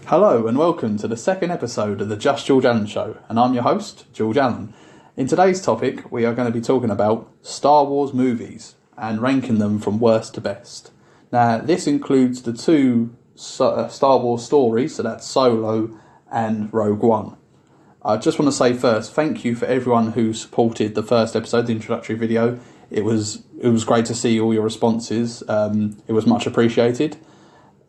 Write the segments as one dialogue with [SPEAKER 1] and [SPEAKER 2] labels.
[SPEAKER 1] Hello and welcome to the second episode of the Just George Allen Show, and I'm your host, George Allen. In today's topic, we are going to be talking about Star Wars movies and ranking them from worst to best. Now, this includes the two Star Wars stories, so that's Solo and Rogue One. I just want to say first, thank you for everyone who supported the first episode, the introductory video. It was great to see all your responses. It was much appreciated.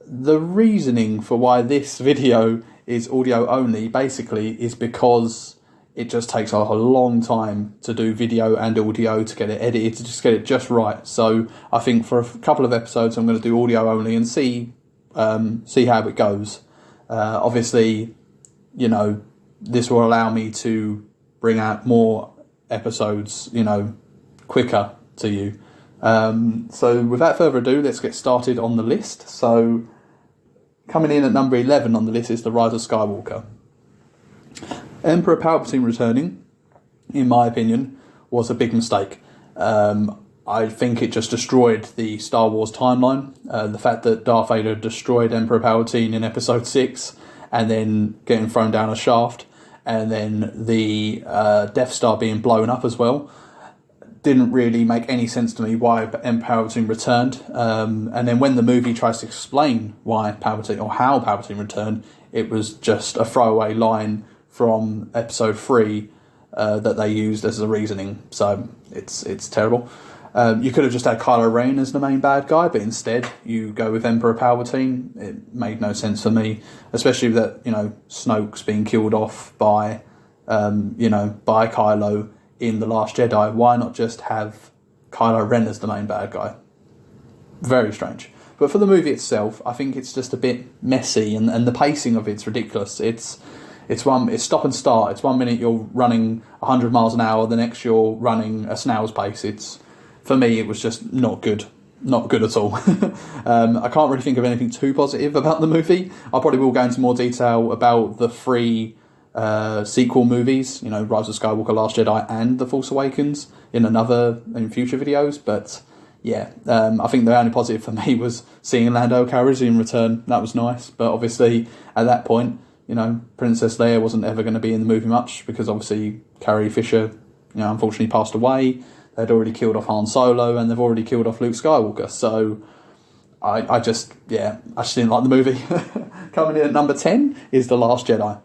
[SPEAKER 1] The reasoning for why this video is audio only basically is because it just takes a long time to do video and audio, to get it edited, to just get it just right. So I think for a couple of episodes I'm going to do audio only and see how it goes. Obviously, this will allow me to bring out more episodes, quicker to you. So without further ado, let's get started on the list. So coming in at number 11 on the list is The Rise of Skywalker. Emperor Palpatine returning, in my opinion, was a big mistake. I think it just destroyed the Star Wars timeline. The fact that Darth Vader destroyed Emperor Palpatine in Episode 6 and then getting thrown down a shaft, and then the Death Star being blown up as well, didn't really make any sense to me why Emperor Palpatine returned. And then when the movie tries to explain why Palpatine, or how Palpatine returned, it was just a throwaway line from Episode 3 that they used as a reasoning. So it's terrible. You could have just had Kylo Ren as the main bad guy, but instead you go with Emperor Palpatine. It made no sense for me, especially that, Snoke's being killed off by Kylo in The Last Jedi. Why not just have Kylo Ren as the main bad guy? Very strange. But for the movie itself, I think it's just a bit messy, and the pacing of it's ridiculous. It's stop and start. It's 1 minute you're running 100 miles an hour, the next you're running a snail's pace. For me, it was just not good. Not good at all. I can't really think of anything too positive about the movie. I probably will go into more detail about the three sequel movies, Rise of Skywalker, Last Jedi, and The Force Awakens in future videos. But yeah, I think the only positive for me was seeing Lando Calrissian return. That was nice. But obviously, at that point, Princess Leia wasn't ever going to be in the movie much, because obviously Carrie Fisher, unfortunately passed away. They'd already killed off Han Solo, and they've already killed off Luke Skywalker. So I just didn't like the movie. Coming in at number 10 is The Last Jedi.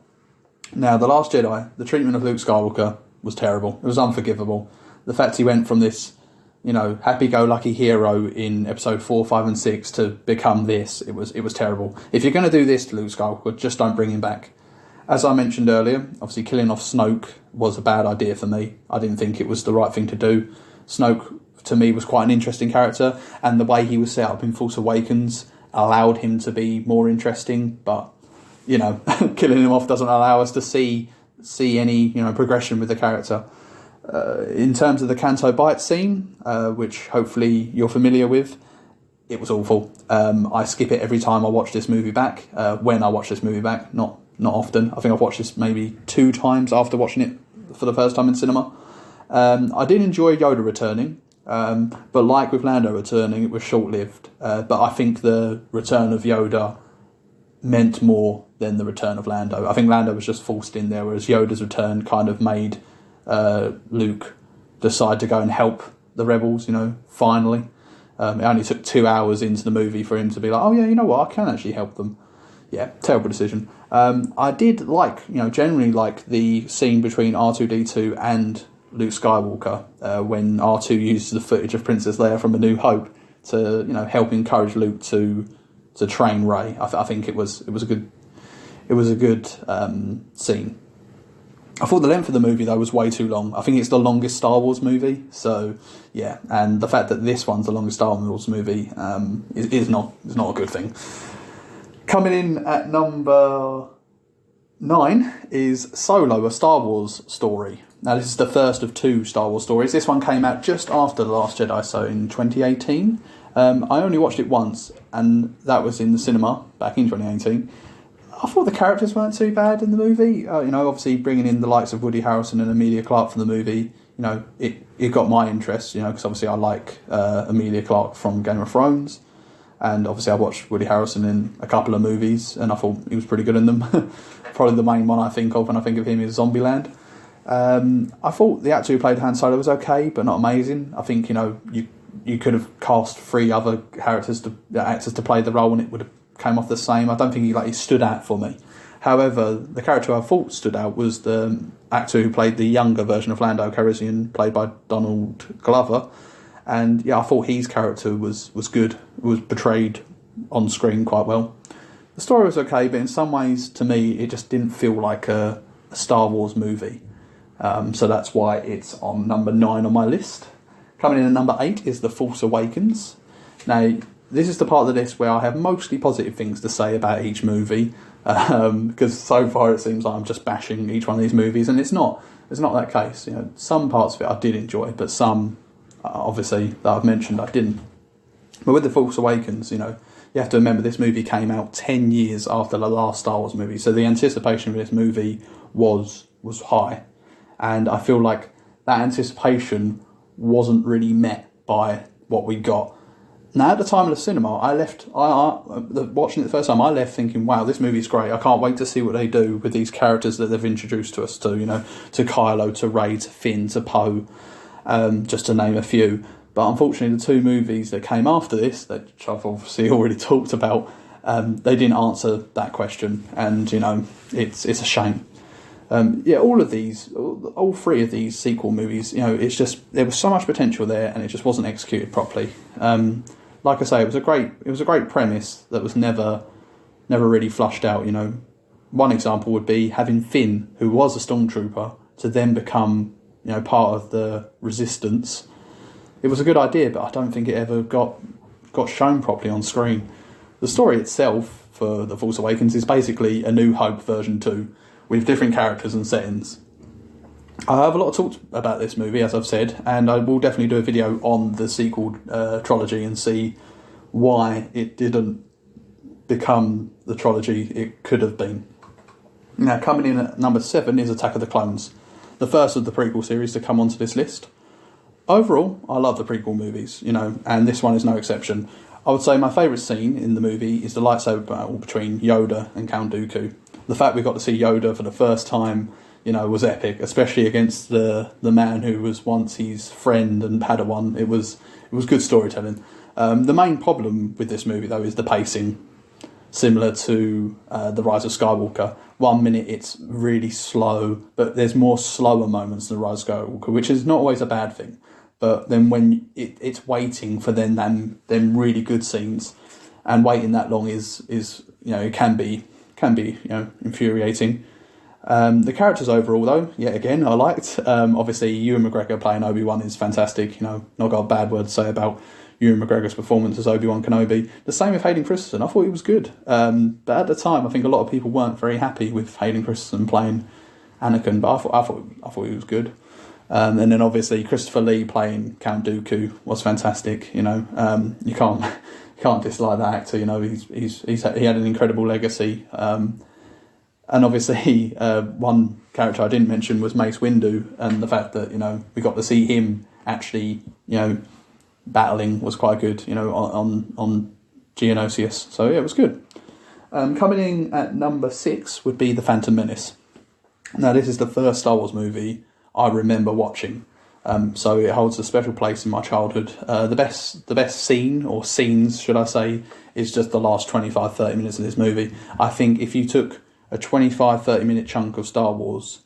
[SPEAKER 1] Now, The Last Jedi, the treatment of Luke Skywalker was terrible. It was unforgivable. The fact he went from this, happy-go-lucky hero in Episode 4, 5 and 6 to become this, it was terrible. If you're going to do this to Luke Skywalker, just don't bring him back. As I mentioned earlier, obviously killing off Snoke was a bad idea for me. I didn't think it was the right thing to do. Snoke, to me, was quite an interesting character, and the way he was set up in Force Awakens allowed him to be more interesting, but killing him off doesn't allow us to see any progression with the character. In terms of the Canto Bight scene, which hopefully you're familiar with, it was awful. I skip it every time I watch this movie back. When I watch this movie back, not often. I think I've watched this maybe 2 times after watching it for the first time in cinema. I did enjoy Yoda returning, but like with Lando returning, it was short-lived. But I think the return of Yoda meant more than the return of Lando. I think Lando was just forced in there, whereas Yoda's return kind of made Luke decide to go and help the rebels, finally. It only took 2 hours into the movie for him to be like, oh yeah, you know what, I can actually help them. Yeah, terrible decision. I did generally like the scene between R2-D2 and Luke Skywalker when R2 uses the footage of Princess Leia from A New Hope to help encourage Luke to train Rey. I think it was a good scene. I thought the length of the movie though was way too long. I think it's the longest Star Wars movie. So yeah, and the fact that this one's the longest Star Wars movie is not a good thing. Coming in at number 9 is Solo, a Star Wars story. Now, this is the first of 2 Star Wars stories. This one came out just after The Last Jedi, so in 2018. I only watched it once, and that was in the cinema back in 2018. I thought the characters weren't too bad in the movie. Obviously bringing in the likes of Woody Harrelson and Emilia Clarke for the movie, it got my interest, because obviously I like Emilia Clarke from Game of Thrones. And obviously I watched Woody Harrelson in a couple of movies, and I thought he was pretty good in them. Probably the main one I think of when I think of him is Zombieland. I thought the actor who played Han Solo was okay, but not amazing. I think, you could have cast 3 other actors to play the role and it would have came off the same. I don't think he stood out for me. However, the character I thought stood out was the actor who played the younger version of Lando Calrissian, played by Donald Glover. And yeah, I thought his character was good. It was portrayed on screen quite well. The story was okay, but in some ways, to me, it just didn't feel like a Star Wars movie. So that's why it's on number 9 on my list. Coming in at number 8 is The Force Awakens. Now, this is the part of the list where I have mostly positive things to say about each movie, because so far it seems like I'm just bashing each one of these movies, and it's not that case. Some parts of it I did enjoy, but some, obviously, that I've mentioned, I didn't. But with The Force Awakens, you have to remember this movie came out 10 years after the last Star Wars movie, so the anticipation for this movie was high. And I feel like that anticipation wasn't really met by what we got. Now, at the time of the cinema, watching it the first time, I left thinking, wow, this movie's great. I can't wait to see what they do with these characters that they've introduced to us to Kylo, to Rey, to Finn, to Poe, just to name a few. But unfortunately, the 2 movies that came after this, which I've obviously already talked about, they didn't answer that question. And, it's a shame. All 3 of these sequel movies, it's just, there was so much potential there and it just wasn't executed properly. Like I say, it was a great premise that was never really flushed out. One example would be having Finn, who was a stormtrooper, to then become, part of the Resistance. It was a good idea, but I don't think it ever got shown properly on screen. The story itself for The Force Awakens is basically A New Hope version 2. With different characters and settings. I have a lot to talk about this movie, as I've said, and I will definitely do a video on the sequel trilogy and see why it didn't become the trilogy it could have been. Now, coming in at number 7 is Attack of the Clones, the first of the prequel series to come onto this list. Overall, I love the prequel movies, and this one is no exception. I would say my favourite scene in the movie is the lightsaber battle between Yoda and Count Dooku. The fact we got to see Yoda for the first time, was epic, especially against the man who was once his friend and Padawan. It was good storytelling. The main problem with this movie, though, is the pacing, similar to The Rise of Skywalker. 1 minute it's really slow, but there's more slower moments than The Rise of Skywalker, which is not always a bad thing. But then when it's waiting for them really good scenes, and waiting that long is it can be infuriating. The characters overall, though, yet again, I liked. Obviously, Ewan McGregor playing Obi-Wan is fantastic. Not got a bad word to say about Ewan McGregor's performance as Obi-Wan Kenobi. The same with Hayden Christensen. I thought he was good. But at the time, I think a lot of people weren't very happy with Hayden Christensen playing Anakin. But I thought he was good. And then obviously Christopher Lee playing Count Dooku was fantastic. You can't dislike that actor. He had an incredible legacy. And obviously one character I didn't mention was Mace Windu, and the fact that we got to see him actually battling was quite good. On Geonosius. So yeah, it was good. Coming in at number 6 would be The Phantom Menace. Now, this is the first Star Wars movie I remember watching, so it holds a special place in my childhood. The best scene, or scenes should I say, is just the last 25-30 minutes of this movie. I think if you took a 25-30 minute chunk of Star Wars,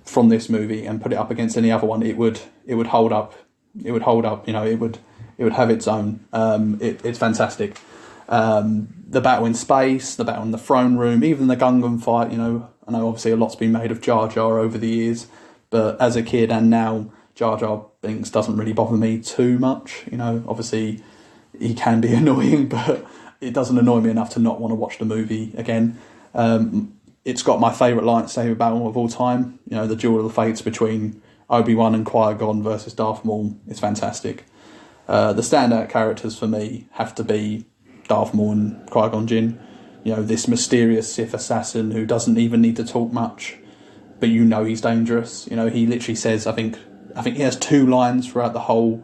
[SPEAKER 1] from this movie, and put it up against any other one, it would hold up. It would hold up. It would have its own. It's fantastic. The battle in space, the battle in the throne room, even the Gungan fight. I know obviously a lot's been made of Jar Jar over the years, but as a kid and now, Jar Jar Binks doesn't really bother me too much. Obviously he can be annoying, but it doesn't annoy me enough to not want to watch the movie again. It's got my favourite lightsaber battle of all time. The duel of the fates between Obi-Wan and Qui-Gon versus Darth Maul is fantastic. The standout characters for me have to be Darth Maul and Qui-Gon Jinn. This mysterious Sith assassin who doesn't even need to talk much, but he's dangerous. He literally says, I think he has 2 lines throughout the whole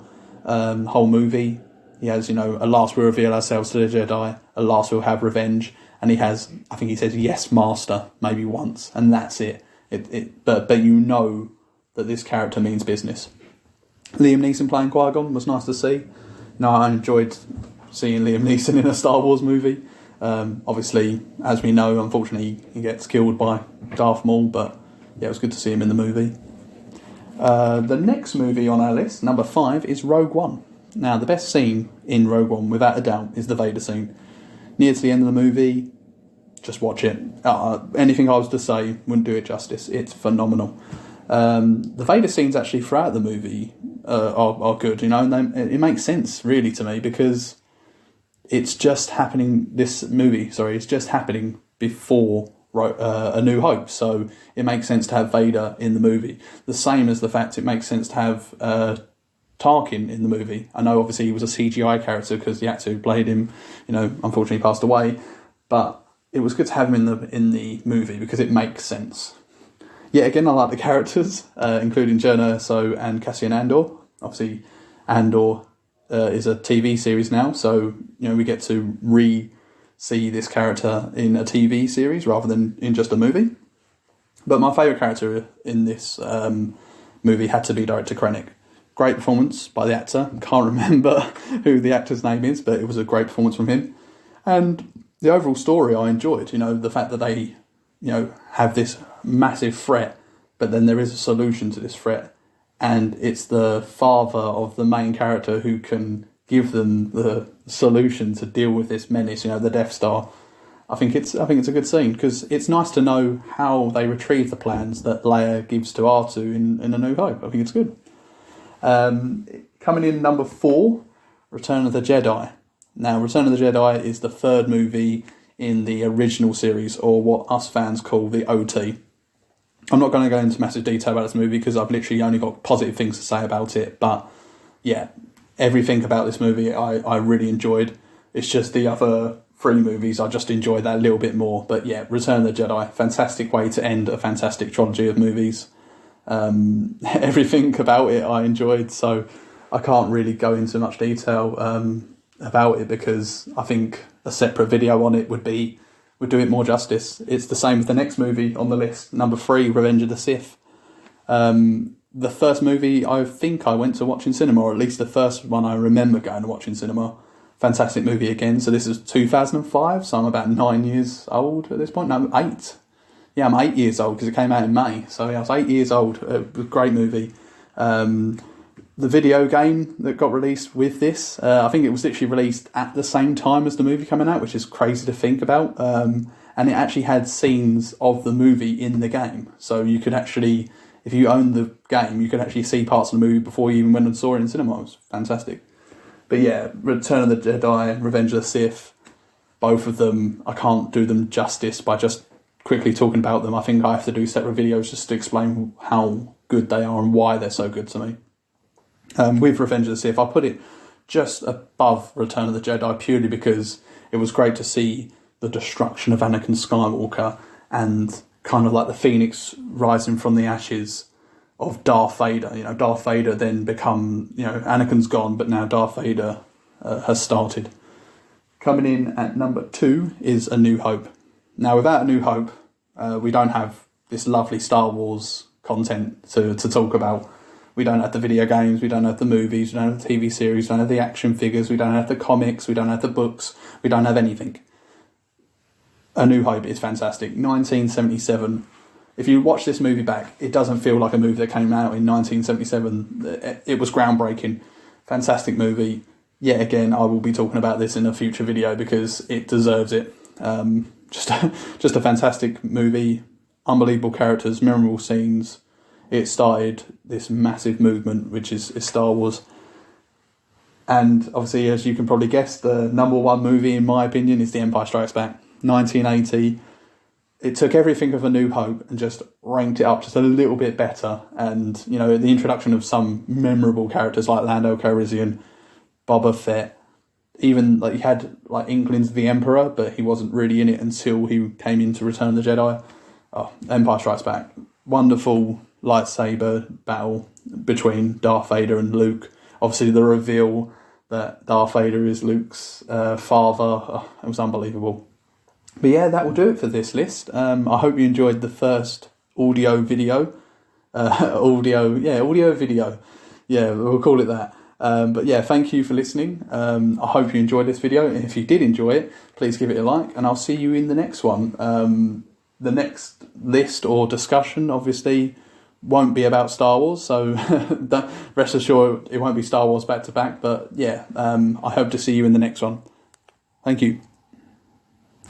[SPEAKER 1] movie. He has, at last we reveal ourselves to the Jedi, at last we'll have revenge. And he has, I think he says, yes, master, maybe once, and that's it. But that this character means business. Liam Neeson playing Qui-Gon was nice to see. I enjoyed seeing Liam Neeson in a Star Wars movie. Obviously, as we know, unfortunately, he gets killed by Darth Maul, but yeah, it was good to see him in the movie. The next movie on our list, number 5, is Rogue One. Now, the best scene in Rogue One, without a doubt, is the Vader scene. Near to the end of the movie, just watch it. Anything I was to say wouldn't do it justice. It's phenomenal. The Vader scenes actually throughout the movie are good, and it makes sense, really, to me, because it's just happening, it's just happening before A New Hope, so it makes sense to have Vader in the movie. The same as the fact it makes sense to have Tarkin in the movie. I know obviously he was a CGI character because the actor who played him, unfortunately passed away, but it was good to have him in the movie because it makes sense. Yet again, I like the characters, including Jyn Erso and Cassian Andor. Obviously, Andor is a TV series now, so we get to see this character in a TV series rather than in just a movie. But my favourite character in this movie had to be Director Krennic. Great performance by the actor. Can't remember who the actor's name is, but it was a great performance from him. And the overall story I enjoyed. The fact that they, have this massive threat, but then there is a solution to this threat. And it's the father of the main character who can give them the solution to deal with this menace, the Death Star. I think it's a good scene because it's nice to know how they retrieve the plans that Leia gives to R2 in A New Hope. I think it's good. Coming in number 4, Return of the Jedi. Now, Return of the Jedi is the third movie in the original series, or what us fans call the OT. I'm not going to go into massive detail about this movie because I've literally only got positive things to say about it, but yeah, everything about this movie I really enjoyed. It's just the other 3 movies I just enjoyed that a little bit more. But yeah, Return of the Jedi, fantastic way to end a fantastic trilogy of movies. Everything about it I enjoyed, so I can't really go into much detail about it because I think a separate video on it would do it more justice. It's the same with the next movie on the list, number 3, Revenge of the Sith. The first movie I think I went to watch in cinema, or at least the first one I remember going to watch in cinema. Fantastic movie again. So this is 2005, so I'm about 9 years old at this point. No, 8. Yeah, I'm 8 years old because it came out in May. So yeah, I was 8 years old. Great movie. The video game that got released with this, I think it was literally released at the same time as the movie coming out, which is crazy to think about. And it actually had scenes of the movie in the game. So you could actually, if you owned the game, you could actually see parts of the movie before you even went and saw it in cinema. It was fantastic. But yeah, Return of the Jedi, Revenge of the Sith, both of them, I can't do them justice by just quickly talking about them. I think I have to do separate videos just to explain how good they are and why they're so good to me. With Revenge of the Sith, I put it just above Return of the Jedi purely because it was great to see the destruction of Anakin Skywalker and kind of like the phoenix rising from the ashes of Darth Vader. Darth Vader then become, Anakin's gone, but now Darth Vader has started. Coming in at number 2 is A New Hope. Now, without A New Hope, we don't have this lovely Star Wars content to talk about. We don't have the video games, we don't have the movies, we don't have the TV series, we don't have the action figures, we don't have the comics, we don't have the books, we don't have anything. A New Hope is fantastic. 1977. If you watch this movie back, it doesn't feel like a movie that came out in 1977. It was groundbreaking. Fantastic movie. Yet again, I will be talking about this in a future video because it deserves it. Just a fantastic movie. Unbelievable characters, memorable scenes. It started this massive movement, which is Star Wars. And obviously, as you can probably guess, the number 1 movie, in my opinion, is The Empire Strikes Back. 1980. It took everything of A New Hope and just ranked it up just a little bit better. And, the introduction of some memorable characters like Lando Calrissian, Boba Fett, even you had inklings of the Emperor, but he wasn't really in it until he came into Return of the Jedi. Empire Strikes Back. Wonderful lightsaber battle between Darth Vader and Luke. Obviously the reveal that Darth Vader is Luke's father. Oh, it was unbelievable. But yeah, that will do it for this list. I hope you enjoyed the first audio video. Audio video. Yeah, we'll call it that. But yeah, thank you for listening. I hope you enjoyed this video. And if you did enjoy it, please give it a like. And I'll see you in the next one. The next list or discussion, obviously, won't be about Star Wars. So rest assured, it won't be Star Wars back to back. But yeah, I hope to see you in the next one. Thank you.